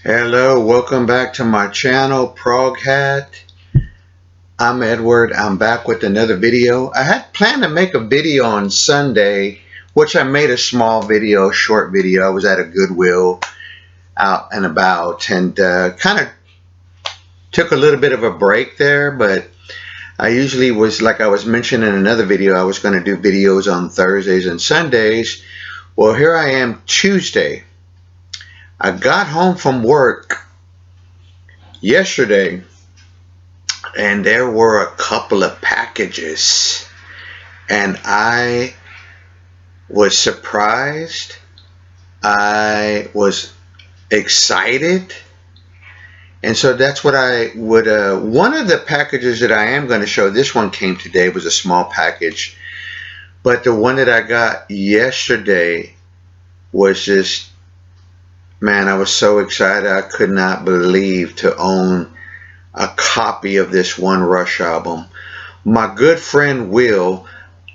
Hello, welcome back to my channel, ProgHat. I'm Edward. I'm back with another video. I had planned to make a video on Sunday, which I made a small video, short video. I was at a Goodwill out and about and kind of took a little bit of a break there, but I usually was, like I was mentioning in another video, I was going to do videos on Thursdays and Sundays. Well, here I am Tuesday. I got home from work yesterday and there were a couple of packages and I was surprised. I was excited. And so that's what I would, one of the packages that I am going to show, this one came today, was a small package. But the one that I got yesterday was just, man, I was so excited. I could not believe to own a copy of this one Rush album. My good friend Will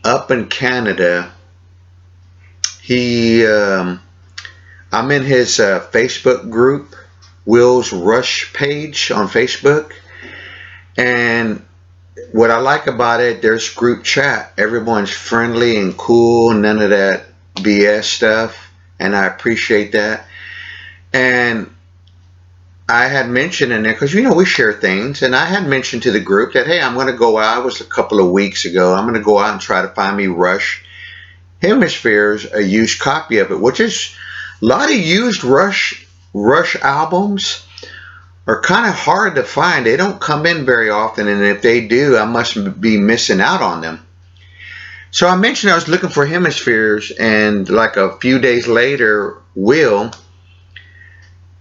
up in Canada, I'm in his Facebook group, Will's Rush page on Facebook, and what I like about it, there's group chat. Everyone's friendly and cool, none of that BS stuff, and I appreciate that. And I had mentioned in there, because we share things, and I had mentioned to the group that, hey, I'm going to go out. It was a couple of weeks ago. I'm going to go out and try to find me Rush Hemispheres, a used copy of it, which is a lot of used Rush albums are kind of hard to find. They don't come in very often, and if they do, I must be missing out on them. So I mentioned I was looking for Hemispheres, and like a few days later, Will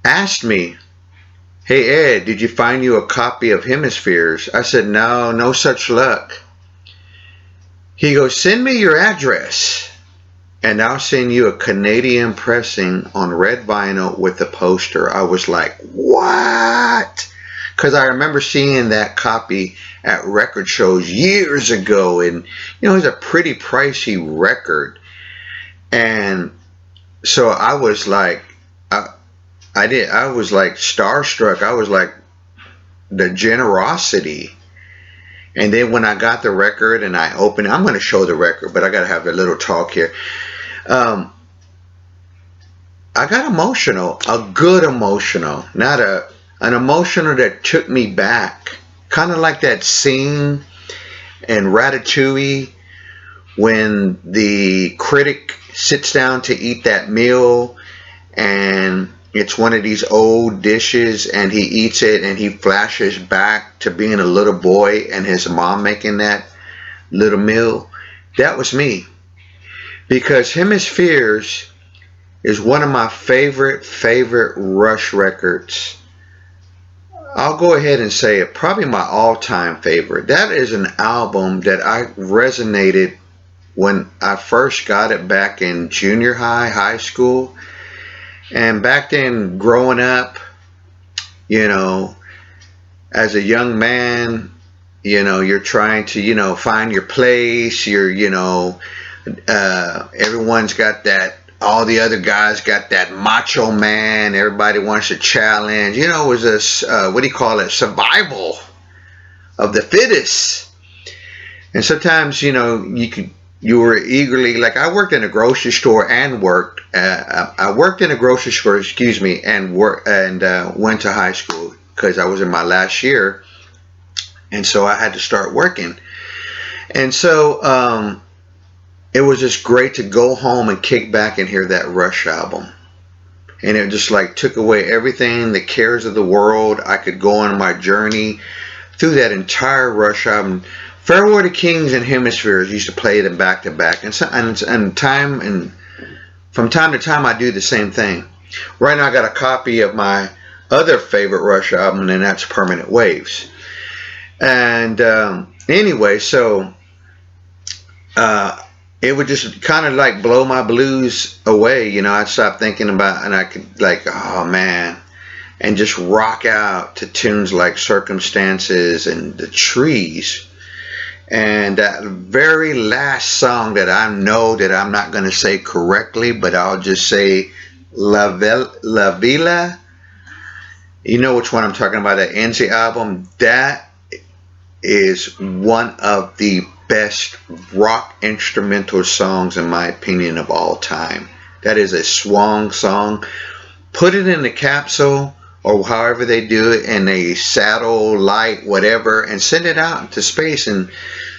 asked me, hey Ed, did you find you a copy of Hemispheres? I said, no such luck. He goes, send me your address and I'll send you a Canadian pressing on red vinyl with a poster. I was like, what? Because I remember seeing that copy at record shows years ago, and it was a pretty pricey record. And so I was like, I was like starstruck. I was like, the generosity. And then when I got the record and I opened it, I'm going to show the record, but I got to have a little talk here. I got emotional, a good emotional, not an emotional that took me back. Kind of like that scene in Ratatouille when the critic sits down to eat that meal and it's one of these old dishes and he eats it and he flashes back to being a little boy and his mom making that little meal. That was me. Because Hemispheres is one of my favorite Rush records. I'll go ahead and say it, probably my all-time favorite. That is an album that I resonated when I first got it back in junior high school. And back then, growing up, as a young man, you're trying to, find your place. Everyone's got that, all the other guys got that macho man. Everybody wants a challenge. It was a, what do you call it? Survival of the fittest. And sometimes, you were eagerly, like I worked in a grocery store and I worked in a grocery store, and went to high school because I was in my last year. And so I had to start working. And so it was just great to go home and kick back and hear that Rush album. And it just like took away everything, the cares of the world. I could go on my journey through that entire Rush album. Farewell to Kings and Hemispheres used to play them back to back, and from time to time I do the same thing. Right now I got a copy of my other favorite Rush album, and that's Permanent Waves. And anyway, so it would just kind of like blow my blues away. I'd stop thinking about, and I could like, oh man, and just rock out to tunes like Circumstances and The Trees. And that very last song that I know that I'm not going to say correctly, but I'll just say La Villa You know which one I'm talking about, that NZ album? That is one of the best rock instrumental songs, in my opinion, of all time. That is a swan song. Put it in the capsule, or however they do it, in a satellite, whatever, and send it out into space, and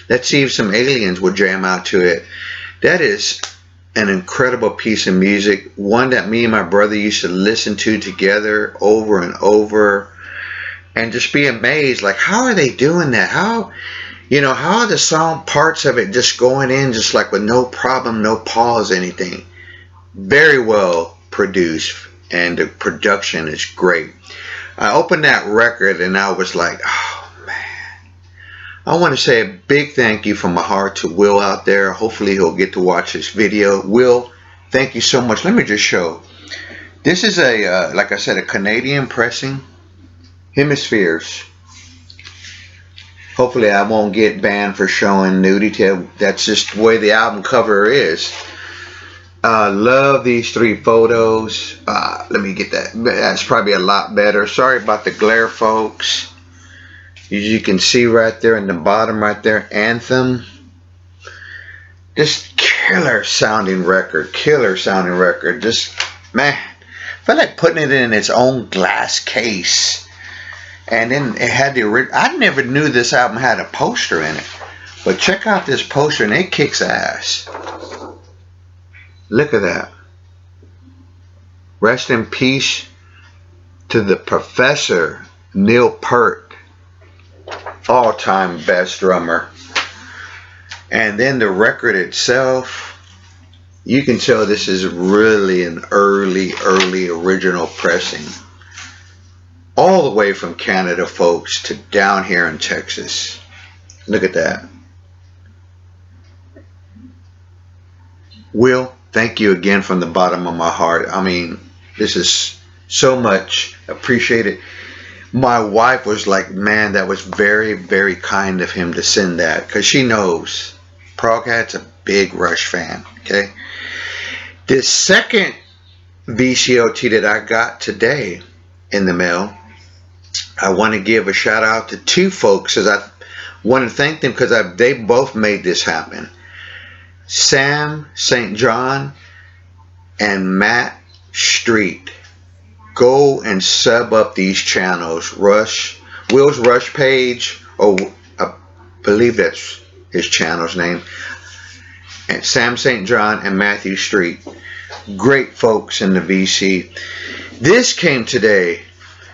let's see if some aliens would jam out to it. That is an incredible piece of music, one that me and my brother used to listen to together over and over, and just be amazed, like, how are they doing that? How are the song parts of it just going in just like with no problem, no pause, anything. Very well produced, and the production is great. I opened that record and I was like, oh man. I want to say a big thank you from my heart to Will out there. Hopefully he'll get to watch this video. Will, thank you so much. Let me just show. This is a, like I said, a Canadian pressing. Hemispheres. Hopefully I won't get banned for showing nudity. That's just the way the album cover is. Love these 3 photos. Let me get that. That's probably a lot better. Sorry about the glare, folks. As you can see right there in the bottom right there, Anthem. Just killer sounding record. Killer sounding record. Just, man, I feel like putting it in its own glass case. And then it had the original. I never knew this album had a poster in it. But check out this poster, and it kicks ass. Look at that. Rest in peace to the Professor Neil Peart, all-time best drummer. And then the record itself, you can tell this is really an early original pressing. All the way from Canada, folks, to down here in Texas. Look at that. Will, thank you again from the bottom of my heart. I mean, this is so much appreciated. My wife was like, man, that was very kind of him to send that, because she knows ProgHat's a big Rush fan. Okay. This second VCLT that I got today in the mail, I want to give a shout out to 2 folks, as I want to thank them because they both made this happen. Sam St. John and Matt Street. Go and sub up these channels. Will's Rush page, or I believe that's his channel's name. And Sam St. John and Matthew Street. Great folks in the VC. This came today,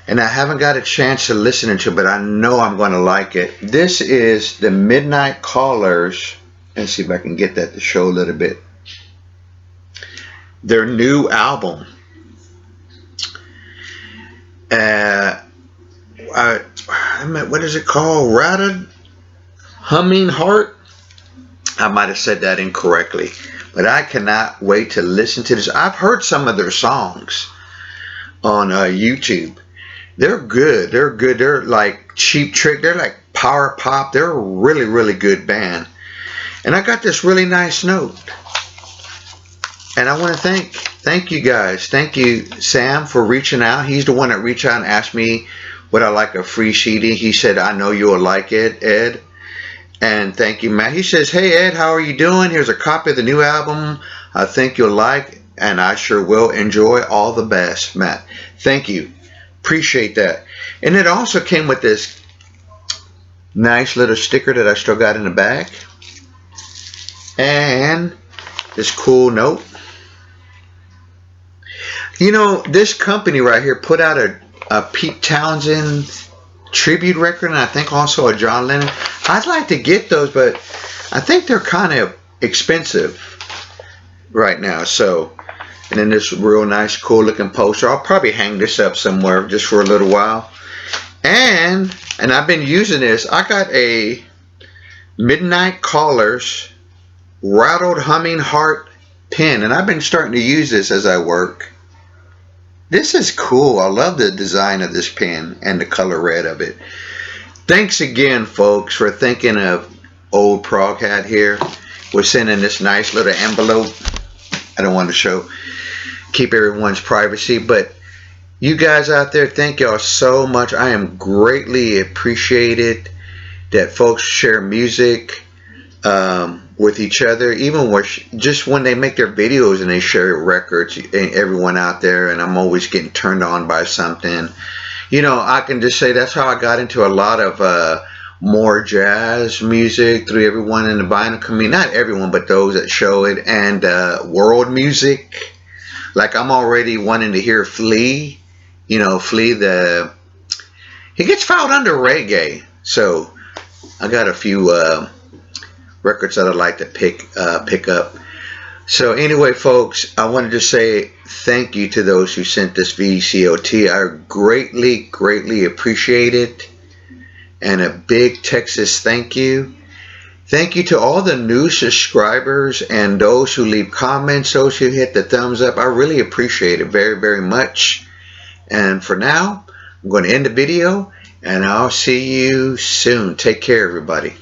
and I haven't got a chance to listen to it, but I know I'm going to like it. This is the Midnight Callers. Let's see if I can get that to show a little bit. Their new album. What is it called? Rattled Humming Heart? I might have said that incorrectly, but I cannot wait to listen to this. I've heard some of their songs on YouTube. They're good. They're good. They're like Cheap Trick. They're like power pop. They're a really good band. And I got this really nice note. And I want to thank you guys. Thank you, Sam, for reaching out. He's the one that reached out and asked me would I like a free CD. He said, I know you'll like it, Ed. And thank you, Matt. He says, hey, Ed, how are you doing? Here's a copy of the new album I think you'll like, and I sure will. Enjoy. All the best, Matt. Thank you. Appreciate that. And it also came with this nice little sticker that I still got in the bag. And this cool note. You know, this company right here put out a Pete Townsend tribute record, and I think also a John Lennon. I'd like to get those, but I think they're kind of expensive right now. So, and then this real nice, cool looking poster. I'll probably hang this up somewhere just for a little while. And I've been using this. I got a Midnight Callers Rattled Humming Heart pen, and I've been starting to use this as I work. This is cool. I love the design of this pen and the color red of it. Thanks again, folks, for thinking of old ProgHat here. We're sending this nice little envelope. I don't want to keep everyone's privacy, but You guys out there, thank y'all so much. I am greatly appreciated that folks share music with each other, even just when they make their videos and they share records, and everyone out there, and I'm always getting turned on by something. You know, I can just say that's how I got into a lot of more jazz music through everyone in the vinyl community. Not everyone, but those that show it, and world music. Like I'm already wanting to hear Flea. You know, Flea, he gets filed under reggae, so I got a few records that I'd like to pick up. So anyway, folks, I wanted to say thank you to those who sent this VCLT. I greatly appreciate it, and a big Texas thank you. Thank you to all the new subscribers and those who leave comments, those who hit the thumbs up. I really appreciate it very much. And for now, I'm going to end the video, and I'll see you soon. Take care, everybody.